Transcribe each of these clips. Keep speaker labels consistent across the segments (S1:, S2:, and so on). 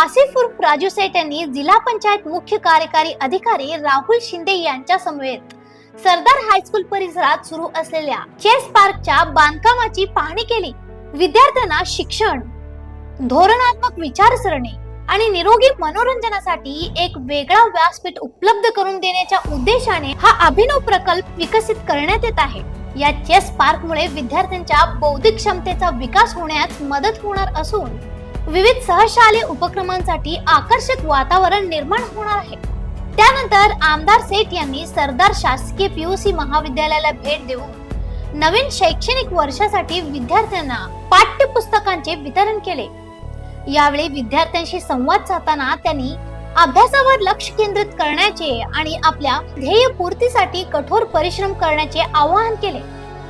S1: आसिफ उर्फ राजू सेठ यांनी जिल्हा पंचायत मुख्य कार्यकारी अधिकारी राहुल शिंदे यांच्या समवेत सरदार हायस्कूल परिसरात सुरू असलेल्या चेस पार्कच्या बांधकामाची पाहणी केली। विद्यार्थ्यांना शिक्षण, धोरणात्मक विचारसरणी आणि निरोगी मनोरंजनासाठी एक वेगळा व्यासपीठ उपलब्ध करून देण्याच्या उद्देशाने हा अभिनव प्रकल्प विकसित करण्यात येत आहे। या चेस पार्कमुळे विद्यार्थ्यांच्या बौद्धिक क्षमतेचा विकास होण्यास मदत होणार असून विविध सहशालेय उपक्रमांसाठी आकर्षक वातावरण निर्माण होणार आहे। त्यानंतर आमदार सेठ यांनी सरदार शासकीय पीयूसी महाविद्यालयाला भेट देऊन नवीन शैक्षणिक वर्षासाठी विद्यार्थ्यांना पाठ्यपुस्तकांचे वितरण केले। यावेळी विद्यार्थ्यांशी संवाद साधताना त्यांनी अभ्यासावर लक्ष केंद्रित करण्याचे आणि आपल्या ध्येय पूर्तीसाठी कठोर परिश्रम करण्याचे आवाहन केले।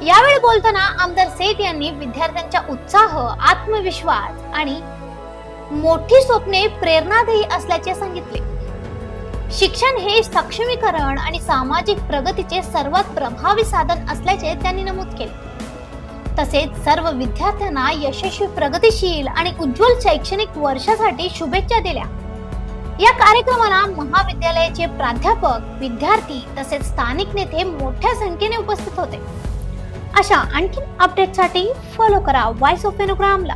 S1: यावेळी बोलताना आमदार सेठ यांनी विद्यार्थ्यांचा उत्साह, आत्मविश्वास आणि मोठी स्वप्ने प्रेरणादायी असल्याचे सांगितले। शिक्षण हे सक्षमीकरण आणि सामाजिक प्रगतीचे सर्वात प्रभावी साधन असल्याचे त्यांनी नमूद केले। तसेच सर्व विद्यार्थ्यांना यशस्वी, प्रगतिशील आणि उज्ज्वल शैक्षणिक वर्षासाठी शुभेच्छा दिल्या। या कार्यक्रमाला महाविद्यालयाचे प्राध्यापक, विद्यार्थी तसेच स्थानिक नेते मोठ्या संख्येने उपस्थित होते। अशा आणखी अपडेटसाठी फॉलो करा व्हॉइस ऑफ वेणुग्रामला।